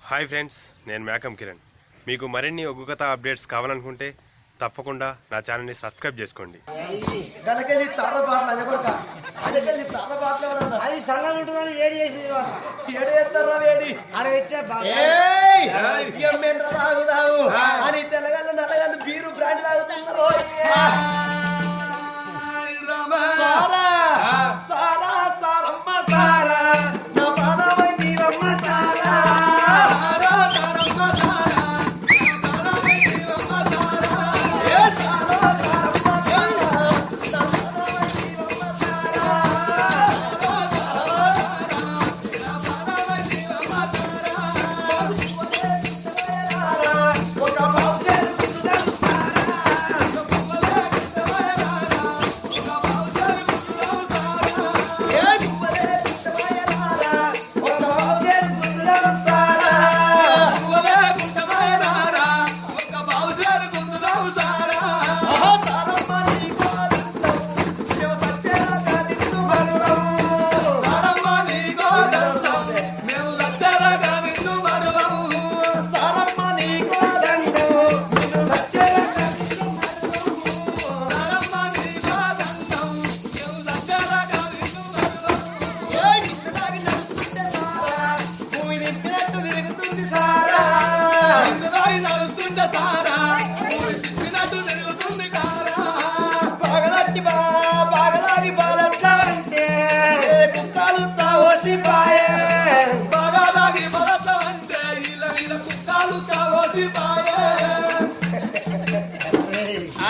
Hi friends, నేను మేకం కిరణ్. మీకు మరిన్ని ఒగ్గు కథ అప్డేట్స్ కావాలనుకుంటే తప్పకుండా నా ఛానల్ని సబ్స్క్రైబ్ చేసుకోండి. తెల్లగల్లు నల్లగల్లు బీరు బ్రాండ్ తాగుతున్నారు.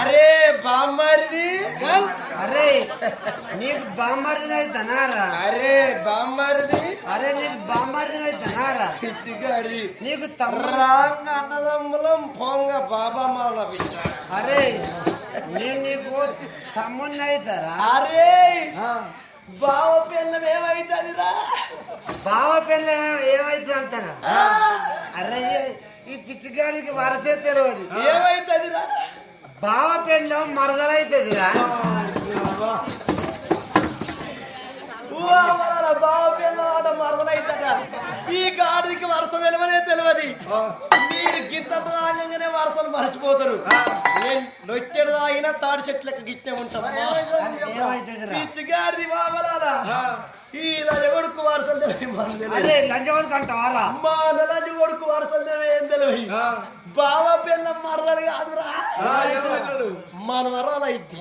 అరే బామ్మర్ది, అరే నీకు బామ్మర్దిని అయితనారా? అరే బామ్మర్ది, అరే నీకు బామ్మర్దిని అయితనారా? పిచ్చిగాడి నీకు రాంగ అన్నదమ్ములం పొంగ బాబామాల పిచ్చ. అరే నేను నీకు తమ్ముడిని అవుతారా? అరే బావ పిల్లం ఏమైతుందిరా? బావ పిల్ల ఏమైతుంది అంటారా? అరే ఈ పిచ్చిగాడికి వరసే తెలియదు. ఏమైతుందిరా? బావ పెండ్లం మరదలైతుందిరా. బావ పిల్లం ఆట మరదలైతట. ఈ గాడికి వరుస తెలివనే తెలియదు. మీరు గింత తాగంగానే వరసలు మర్చిపోతారు. నొట్టెడు తాగినా తాడి చెట్లకు గిట్టే ఉంటాం. పిచ్చిగాడిది బాబలాల ఈ కొడుకు వరసలు లంచగొడుకు అంటావారా? మా నలజు కొడుకు వరసలు ఏం తెలివి. బావ పిల్లం మరదలు కాదురా, మన వరాలు అయితే.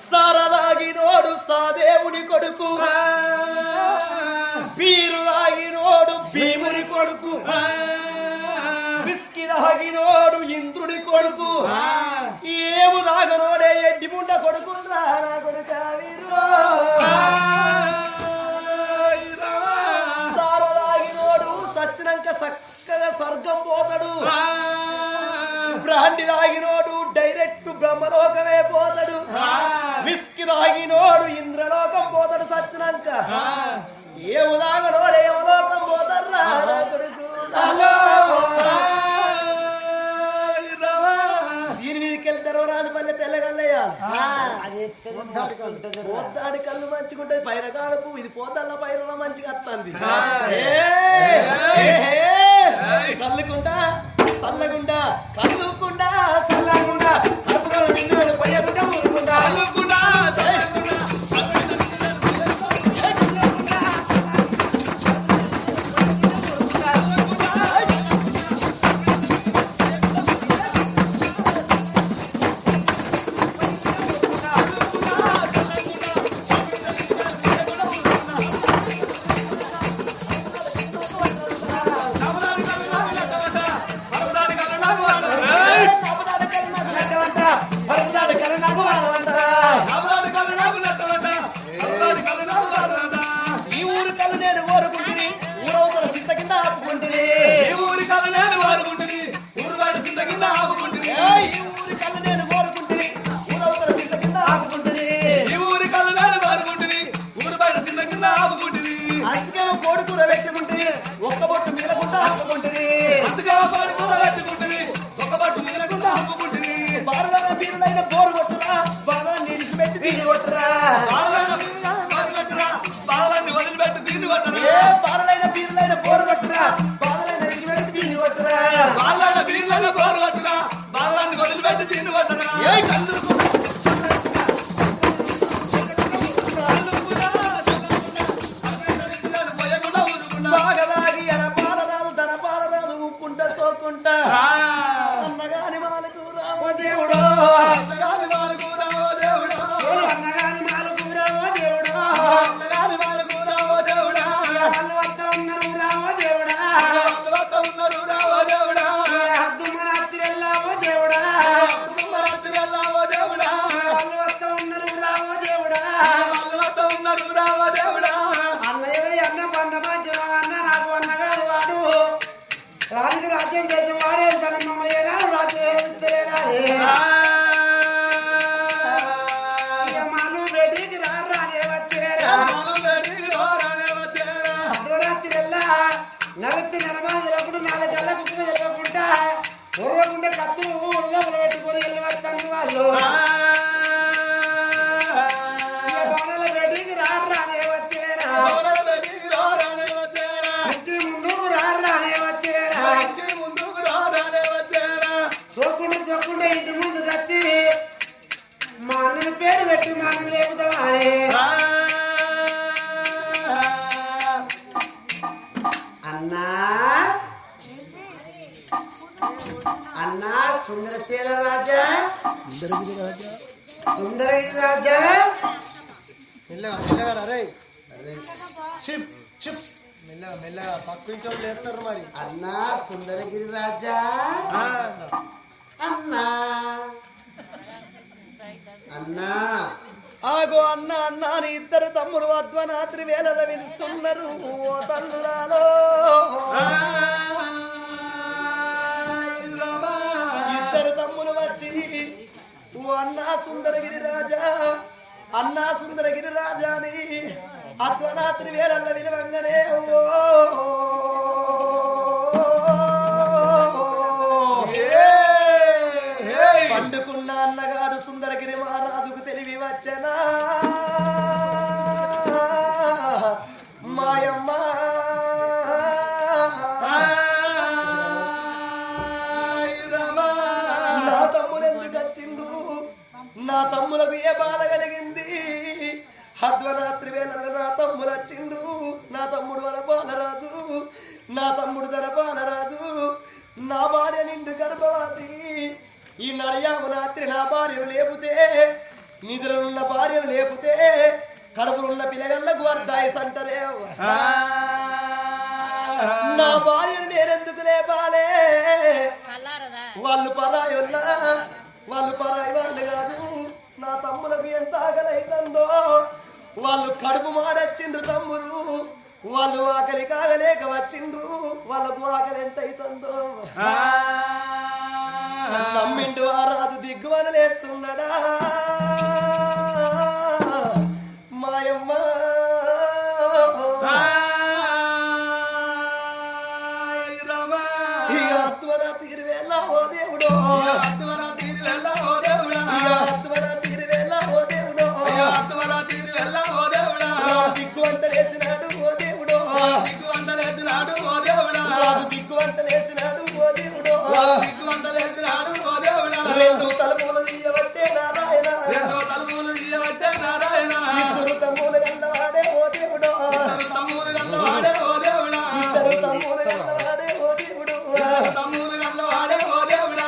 సరదాగినోడు సాదేవుని కొడుకు, బీరు రాగినోడు భీముని కొడుకు, బిస్కి రాగినోడు ఇంద్రుడి కొడుకు, ఏము దాగనోడే ఎడ్డి ముండ కొడుకు. సారదాగినోడు సచ్చినాక చక్కగా స్వర్గం పోతాడు. బ్రాండి తాగినోడు డైరెక్ట్ బ్రహ్మలోకమే పోతాడు. విస్కి తాగినోడు ఇంద్రలోకం పోతాడు సచ్చినాక. ఏము తాగనోడు ఏమలోకం పోతాడు రా కొడుకు. దీని మీదకి వెళ్తారో రాజపల్లె తెల్లగల్లయ్య. పోతాడి కళ్ళు మంచిగుంటది, పైన కాడుపు ఇది పోతల్ల పైన మంచిగా వస్తుంది. కళ్ళుకుండా చల్లగుండా కలుగుకుండా చల్లగుండా కలుపుగా నిన్ను పోయకుండా ఊరుకుండా కలుగుకుండా లేకుండా ఇంటి ముందుకు వచ్చి మా అన్నని పేరు పెట్టి మా అన్న లేపుతావారే అన్నా అన్నా సుందరశీల రాజా సుందరగిరి రాజా మెల్లగా రే చిప్ చిప్ మెల్లగా పక్కించో లేస్తారు మరి అన్నా సుందరగిరి రాజా అన్నా అన్నా ఆగో అన్న అన్న అని ఇద్దరు తమ్ముడు అధ్వనాత్రి వేళలో పిలుస్తున్నారు ఓ తల్లాలో ఇద్దరు తమ్ముడు వచ్చి ఓ అన్నా సుందరగిరి రాజా అన్నా సుందరగిరి రాజా అని అధ్వనాత్రి వేళల్లో విలువంగానే పండుకున్న అన్నగాడు సుందరగిరి మహారాజుకు తెలివి వచ్చనా మాయమ్మ నా తమ్ముడు ఎందుకు వచ్చిండు నా తమ్ములకు ఏ బాధ కలిగింది అధ్వరాత్రి వేళల్లో నా తమ్ముడు వచ్చిండ్రు నా తమ్ముడు తన బాలరాజు నా తమ్ముడు తన బాలరాజు నా భార్య నిండు గర్భవతి ఈ నడయాము రాత్రి నా భార్యను లేపుతే నిద్రలున్న భార్యను లేపుతే కడుపులున్న పిల్లగళ్ళకు వర్ధాయి సంటరే నా భార్యను నేనెందుకు లేపాలే వాళ్ళు పరాయుల్లా వాళ్ళు పరాయి వాళ్ళు కాదు నా తమ్ములకు ఎంత ఆకలైతుందో వాళ్ళు కడుపు మాడొచ్చిండ్రు తమ్ముడు వాళ్ళు ఆకలి కాగలేక వచ్చిండ్రు వాళ్ళకు ఆకలి ఎంత అవుతుందో నమ్మిండు ఆ రాజు దిగ్గువనలేస్తున్నాడా మాయమ్మ అత్వర తీరువేళ ఓ దేవుడో అత్వర తీరువేళ ఓ దేవుడా అత్వర తీరువేళ ఓ దేవుడో అత్వర తీరువేళ ఓ దేవుడా దిగ్గువంతలేసినాడు ఓ దేవుడో దిగ్గువంతలేసినాడు ఓ దేవుడా దిగ్గువంతలేసినాడు ఓ దేవుడో దిగ్గువంతలేసినాడు ఓ దేవుడా రెండు తలుపులు తీయబట్టే నారాయణ రెండు తలుపులు తీయబట్టే నారాయణ ఇద్దరు తమ్ములు గల్లవాడే ఓ దేవుడో ఇద్దరు తమ్ములు గల్లవాడే ఓ దేవుడా ఇద్దరు తమ్ములు గల్లవాడే ఓ దేవుడు తమ్ములు గల్లవాడే ఓ దేవుడా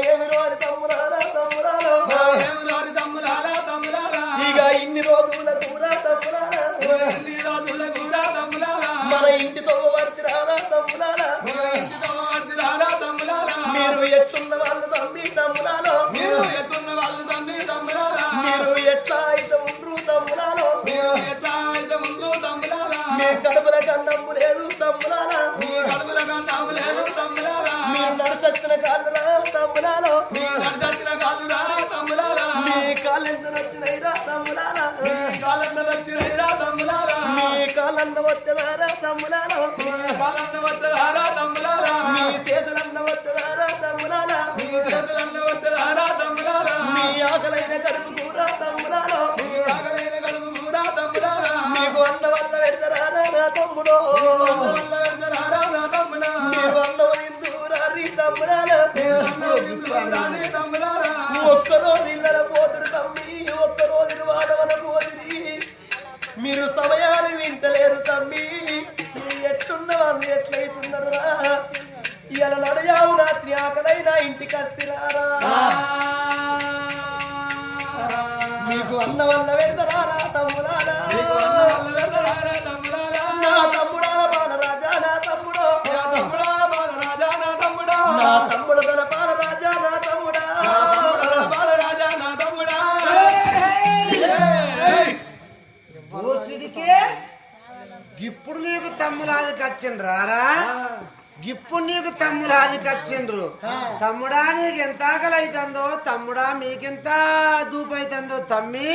ఏమి రోజు తమ్ములారా తమ్ములారా ఏమి రోజు తమ్ములారా తమ్ములారా ఇక ఇన్ని రోజుల కూడా తమ్ములారా ఇన్ని రోజుల కూడా తమ్ములారా మన ఇంటితో వర్తిరారా తమ్ములారా ఇంటితో వర్తిరారా తమ్ములారా మీరు ఎట్టున్న వాళ్ళు తమ్మి తమ్ములారా మీరు ఎట్టున్న వాళ్ళు తమ్మి తమ్ములారా మీరు ఎట్లా అయితే ఉండ్రు తమ్ములారా మీరు ఎట్లా అయితే ఉండ్రు తమ్ములారా మీ కడుపుల కన్నమ్ము లేదు తమ్ములారా మీ కడుపుల కన్నమ్ము లేదు తమ్ములారా మీరు నడుచొచ్చిన కాళ్ళురా తమ్ములారా మీరు నడుచొచ్చిన కాళ్ళురా తమ్ములారా మీ కాళ్ళెంత నచ్చినైరా తమ్ములారా మీ కాళ్ళెంత నచ్చినైరా తమ్ములారా మీ కాళ్ళన్న వద్దరారా తమ్ములారా మీ కాళ్ళన్న వద్దరారా తమ్ములారా మీ చేతులన్న వద్దరారా తమ్ములారా మీ చేతులన్న వద్దరారా తమ్ములారా మీ ఆకలైన కడుపు కూర తమ్ములారా మీ ఆకలైన కడుపు కూర తమ్ములారా మీకు అన్న వల్ల పెడతారా నా తమ్ముడో వల్ల పెడతారా నా తమ్ముడా మీరు అన్నవరిందు రారి తమ్ములారా తమ్ములారా ఒక్కరోజు ఇళ్ళ పోతురు తమ్మి ఒక్కరోజు వాడవల పోతిరి మీరు సమయాలు వింటలేరు తమ్మి ఎట్టున్న వాళ్ళు ఎట్లయితున్నారు ఇలా నడయావు రాత్రి ఆకలైనా ఇంటికి వస్తున్నారా మీకు అన్న వల్ల పెడతారా తమ్ములారా నా తమ్ముడా బాలరాజా నా తమ్ముడో బాలరాజా నా తమ్ముడా నా తమ్ముడు తన బాలరాజా నా తమ్ముడా బాలరాజా నా తమ్ముడా ఓసిడికే ఇప్పుడు నీకు తమ్ములాదికి వచ్చిండ్రు రారా ఇప్పుడు నీకు తమ్ములాదికి వచ్చిండ్రు తమ్ముడా నీకు ఎంత ఆకలి అవుతుందో తమ్ముడా మీకెంత దూపు అవుతుందో తమ్మి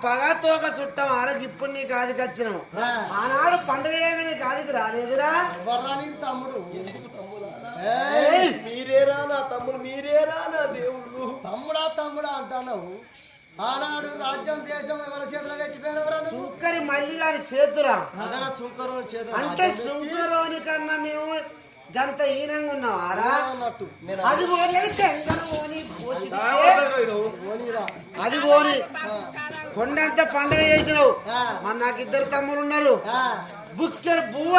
పగ తోక చుట్టం ఆరకి ఇప్పుడు నీకు ఆదికి వచ్చినావు ఆనాడు పండుగ ఏమి నీకు ఆదికి రాలేదురా తమ్ముడు మీరేరా నా తమ్ముడు మీరేరా నా దేవుడు తమ్ముడా తమ్ముడా అంటున్నావు ఆనాడు రాజ్యం దేశం ఎవరి చేతిలో పెట్టిపోయినవరా సుంకరి మళ్ళీ గారి చేతురా సుంకరోని చేతులు అంటే సుంకరోని కన్నా మేము గంత హీనంగా ఉన్నావారా అన్నట్టు అది పోనీ అది పోని కొండంత పండుగ చేసినావు మరి నాకు ఇద్దరు తమ్ముడు ఉన్నారు బుక్కెడు బువ్వ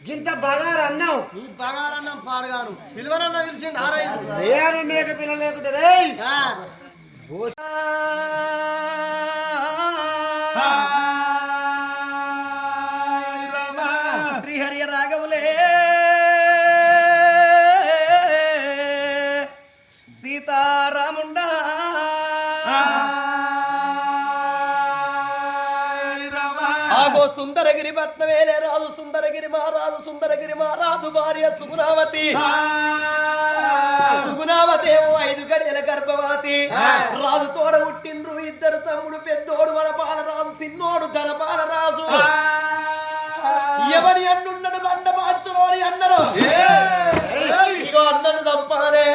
గింత బగారు అన్నావు ఈ బగారన్నం పాడగాను పిలువనన్న పిలిచిండు ఆరాయి వేరే మేక పిల్ల లేకుంటే రేయ్ శ్రీహరి రాఘవులే సీతారాముండా ఆగో సుందరగిరి పట్నమేలే రాజు సుందరగిరి మహారాజు భార్య సుగుణావతి సుగుణావతేమో 5 గడియల గర్భవతి రాజు తోడ పుట్టిండ్రు ఇద్దరు తమ్ముడు పెద్దోడు వనపాలరాజు చిన్నోడు ధనపాలరాజు ఎవరి అన్నున్నాడు బండ మార్చులోని అన్నారు ఇగో అన్నను చంపాలే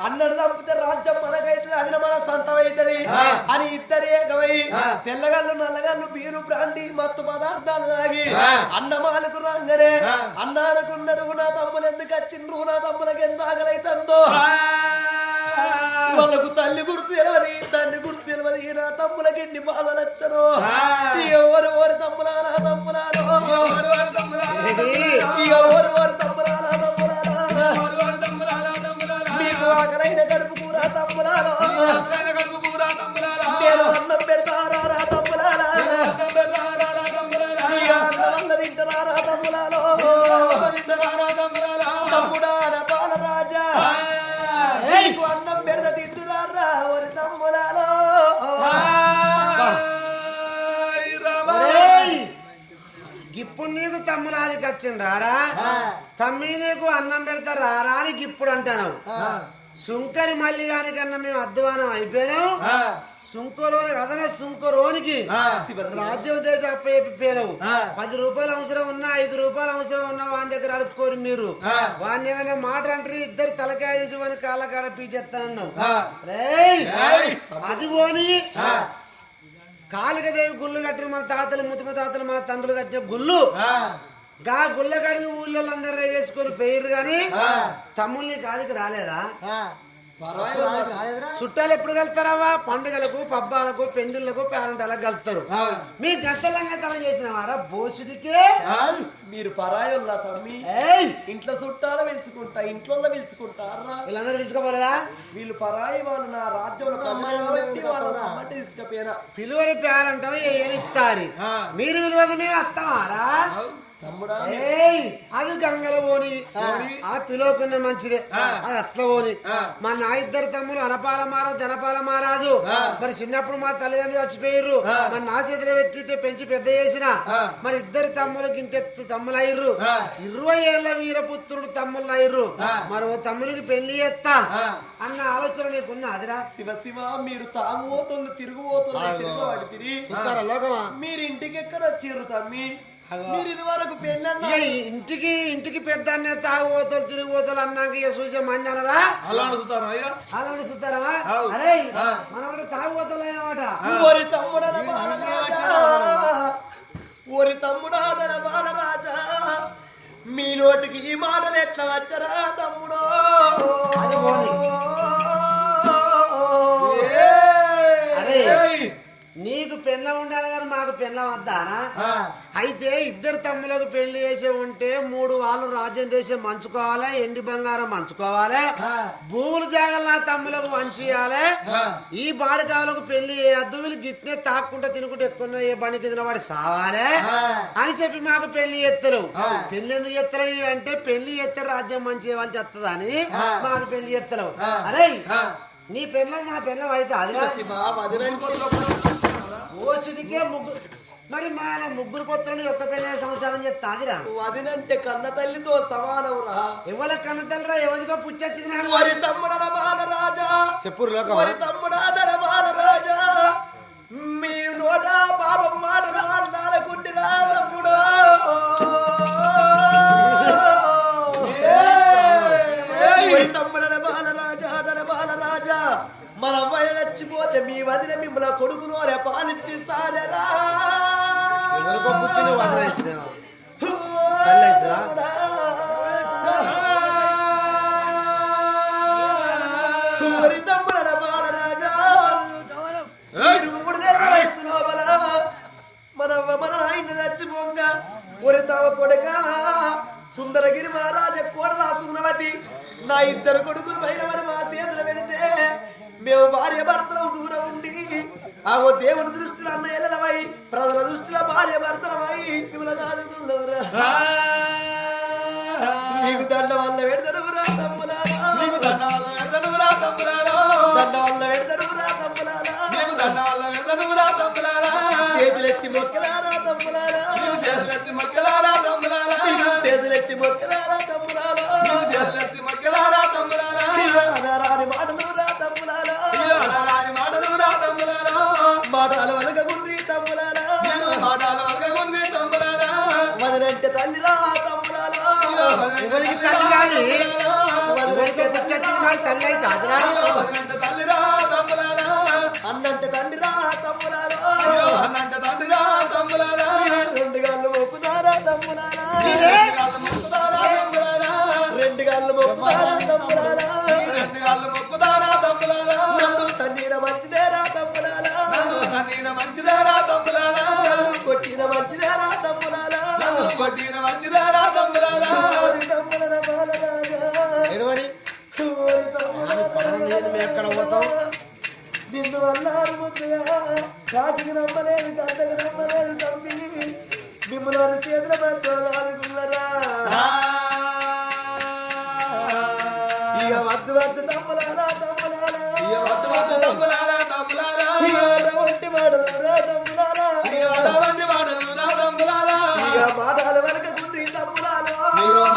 అన్నను చంపితే రాజ్యం మనకైతుంది అది మన సొంతం అవుతుంది అని ఇద్దరు ఏకమై తెల్లగల్లు నల్లగల్లు బీరు బ్రాండి మత్తు పదార్థాలు తాగి అన్నమాలకు రంగనే అన్నానుకున్నాడు నా తమ్ములు ఎందుకు వచ్చిండ్రు నా తమ్ములకు ఎంత ఆకలైతుందో వాళ్ళకు తల్లి గుర్తు తెలవని తండ్రి గుర్తు తెలవని నా తమ్ములకి ఎన్ని బాధలు వచ్చను ఎవరు తమ్ములా నా తమ్ములాలో మీకు ఆకలైన కడుపు కూర తమ్ములాలో నేను అన్నం పెడతారా తమ్ములాలా అన్నం తింటారా తమ్ములాలో తమ్ముడా బాలరాజా అన్నం పెడత తింటున్నారా ఒరి తమ్ములాలో ఇప్పుడు నీకు తమ్ములాదికి వచ్చిండ్రారా తమ్మి నీకు అన్నం పెడతారా రా అని ఇప్పుడు అంటాను సుంకరి మళ్ళీ కన్నా మేము అధ్వానం అయిపోయినాం సుంకరోని కదనే సుంకరోనికి రాజ్యోదేశ అప్పచెప్పిపోయావు 10 రూపాయలు అవసరం ఉన్నా 5 రూపాయలు అవసరం ఉన్నా వాని దగ్గర అడుక్కోరు మీరు వాడిని ఏమైనా మాట అంటే ఇద్దరు తలకాయ తీసి వాని కాళ్ళ కాడ పీచేస్తానన్నావు అది పోని కాళికదేవి గుళ్ళు కట్టిన మన తాతలు ముతిమ తాతలు మన తండ్రులు కట్టిన గుళ్ళు గా గుళ్ళ కడిగి ఊళ్ళోళ్ళందరూ వేసుకొని పోయిర్రు గాని తమ్ముల్ని కాదికి రాలేదా చుట్టాలు ఎప్పుడు కలుతారవ్వా పండుగలకు పబ్బాలకు పెళ్లిళ్లకు పేరెంటాలకు కలుస్తారు మీ గంటలంగా తల చేసినవారా బోసుడికే మీరు పరాయోళ్ళ తమ్మి ఇంట్లో చుట్టాలు పిలుచుకుంటా ఇంట్లో పిలుచుకుంటారా వీళ్ళందరూ పిలుచుకోపోలేదా వీళ్ళు పరాయి వాళ్ళు నా రాజ్యంలో ప్రజలు తీసుకపోయినా పిలువని పేరంటాం ఏనిస్తారు మీరు విలువది మేము వస్తామారా అది గంగల పోని ఆ పిలువకున్న మంచిదే అది అట్లా పోని మా నా ఇద్దరు తమ్ములు అనపాల మారాదు ధనపాల మారాదు మరి చిన్నప్పుడు మా తల్లిదండ్రులు చచ్చిపోయిర్రు మరి నా చేతిలో పెట్టి పెంచి పెద్ద చేసిన మరి ఇద్దరు తమ్ములకి ఇంకెత్తు తమ్ములు అయ్యర్రు 20 ఏళ్ల వీరపుత్రుడు తమ్ముళ్ళు అయ్యర్రు మరో తమ్ముడికి పెళ్లి చేస్తా అన్న ఆలోచన నీకున్న అదిరా శివ శివ మీరు తాగుబోతులు తిరుగుబోతులు మీరు ఇంటికి ఎక్కడ వచ్చారు తమ్మి మీరు ఇది వరకు పెళ్ళన్నా ఇంటికి పెద్ద తాగుబోతులు తిరిగిపోతులు అన్నాక ఇక చూసే మంది అనరా అలా చూస్తారా అరే మనం తాగుబోతులు అయినమాట ఓరి తమ్ముడా బాలరాజా మీ నోటికి ఈ మాటలు ఎట్లా వచ్చరా తమ్ముడో నీకు పెళ్ళం ఉండాలి కానీ మాకు పెళ్ళం వద్దానా అయితే ఇద్దరు తమ్ములకు పెళ్లి చేసే ఉంటే 3 వాళ్ళు రాజ్యం దేశం మంచుకోవాలి ఎండి బంగారం మంచుకోవాలి భూములు జాగలు నా తమ్ములకు మంచియాలి ఈ బాడికాలకు పెళ్లి చేయద్దు వీళ్ళు గిట్నే తాక్కుంటా తినుకుంటూ ఎక్కువ ఏ బండి కింద వాడి సావాలి అని చెప్పి మాకు పెళ్లి చేస్తారు పెళ్లి ఎందుకు చేస్తారు అంటే పెళ్లి చేస్తే రాజ్యం మంచి వాళ్ళు చెప్తుందని మాకు పెళ్లి చేస్తారు అరే నీ పెళ్ళం మా పెళ్ళం అయితే అది ఓచుడికే ముగ్గురు మరి మన ముగ్గురు పుత్రులు ఒక్క పెళ్ళ సంసారం చెప్తా అదిరా వదినంటే కన్న తల్లితో సమానవురా ఎవరి కన్న తల్లిరా ఎవరికో పుట్టొచ్చింది వరి తమ్ముడ బాలరాజా చెప్పురు వరి తమ్ముడా బాలరాజా మీ నోట పాపం మాటలు మాట్లాడకుండిరా తమ్ముడు తమ్ముడ బాలరాజా మన అమ్మాయి చచ్చిపోతే మీ వదిన మిమ్మల్ని కొడుకులోనే పాలించి సాదరా ఒరి తమ కొడుక సుందరగిరి మహారాజ కోరలా సుగుణవతి నా ఇద్దరు కొడుకులు పైన మా చేతులు పెడితే మేము భార్య భర్తలు దూరం ఉండి ఆగో దేవుని దృష్టిలో అన్న ఎల్లలమై ప్రజల దృష్టిలో భార్య భర్తలమై మిమ్మల్ని ఆదుకున్నారా నీకు దండ వల్ల పెడతారురా తమ్ములారా నీకు దండ వల్ల పెడతారురా తమ్ములారా దండ వల్ల పెడతారురా తమ్ములారా నీకు దండ వల్ల పెడతారురా తమ్ములారా చేతులెత్తి మొక్కలారా తమ్ములారా చేతులెత్తి మొక్కలారా తమ్ములారా చేతులెత్తి మొక్కలారా తమ్ములారా చేతులెత్తి మొక్కలారా తమ్ములారా రాని మాటలురా తమ్ములారా రాని మాటలురా తమ్ములారా మాటలు వలగగుండ్రి తమ్ములారా మాటలు వలగగుండ్రి తమ్ములారా వదనంటే తల్లిరా తమ్ములారా ఎవరికి తల్లి కాదు ఎవరికి పుచ్చచ్చి నాకు తల్లి అయితే అదరా తల్లిరా తమ్ములారా అన్నంటే తండ్రిరా తమ్ములారా అన్నంటే తండ్రిరా తమ్ములారా రెండు గాళ్ళు మొక్కుతారా తమ్ములారా రెండు గాళ్ళు మొక్కుతారా తమ్ములారా రెండు గాళ్ళు మొక్కుతారా తమ్ములారా నన్ను తన్నీర మంచిదేరా తమ్ములారా నన్ను తన్నీర మంచిదేరా తమ్ములారా కొట్టిన మంచిదేరా తమ్ములారా కొట్టిన మంచిదేరా తమ్ములారా తమ్ముల బాలరాజా ఎక్కడ పోతాం నిన్ను అన్నారు ముద్దుగా కాటికి నమ్మలేదు గంటకు నమ్మలేదు తమ్మి మిమ్మల్ని చేతుల పెడతారు ఆదుకున్నారా ఇక వద్దు వద్దు తమ్ములారా తమ్ములారా తమ్ములారా తమ్ములారా ఒంటి మాటలురా తమ్ములారా ఒంటి మాటలురా తమ్ములారా ఇక మాటల వరకు గుండ్రి తమ్ములారా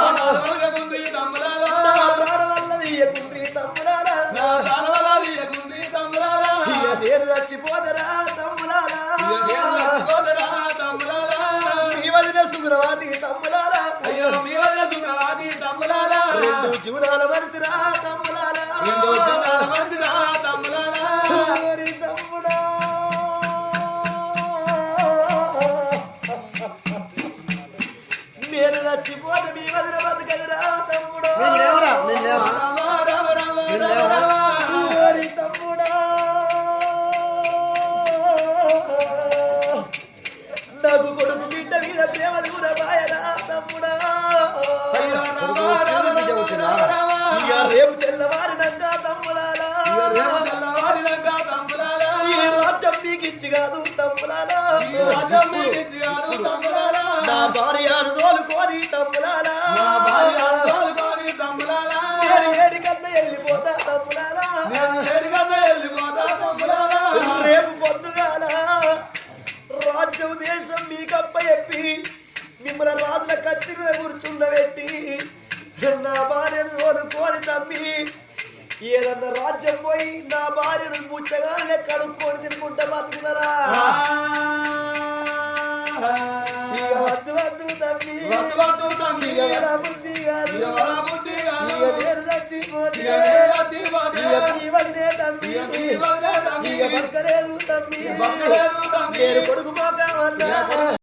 మాటల వరకు గుండ్రి తమ్ములారా నా ప్రాణ వల్ల ఇయ్యకుండ్రి తమ్ములారా నా ప్రాణ వల్ల ఇయ్యకుండ్రి తమ్ములారా ఇక నేను చచ్చిపోదరా తమ్ములారా చచ్చిపోదరా తమ్ములారా మీ వదిన సుగ్రవాది తమ్ములారా అయ్యో మీ వదిన సుగ్రవాది తమ్ములారా రెండు జీవనాల మనిషిరా తమ్ములారా రెండు జీవనాల మనిషిరా తమ్ములారా తమ్ముడా నేను చచ్చిపోతే మీ వదిన బతకదురా తమ్ముడు తమ్ముడా నాకు కొడుకు బిడ్డ మీద ప్రేమ దూర బాయరా తమ్ముడా ఇక రేపు తెల్లవారినంగా తమ్ములారా ఈ రాజ్యం మీకు ఇచ్చి కాదు తమ్ములారా నా భార్యను తోలుకొని తమ్ములారా ఏడి కన్నా వెళ్ళిపోతా తమ్ములారా రేపు పొద్దుగాల రాజ్యం దేశం మీకప్ప చెప్పి మిమ్మల్ని రాజుల కత్తి మీద కూర్చుండబెట్టి నా భార్యను తోలుకొని తప్పి ఏదన్నా రాజ్యం పోయి నా భార్యను ముచ్చగానే కడుక్కొని తినుకుంటా బతుకున్నారా వద్దు వద్దు తమ్మి బుద్ధి కాదు నేను చచ్చిపోతే తమ్మి బతకలేదు తమ్మి నేను కొడుకు పోక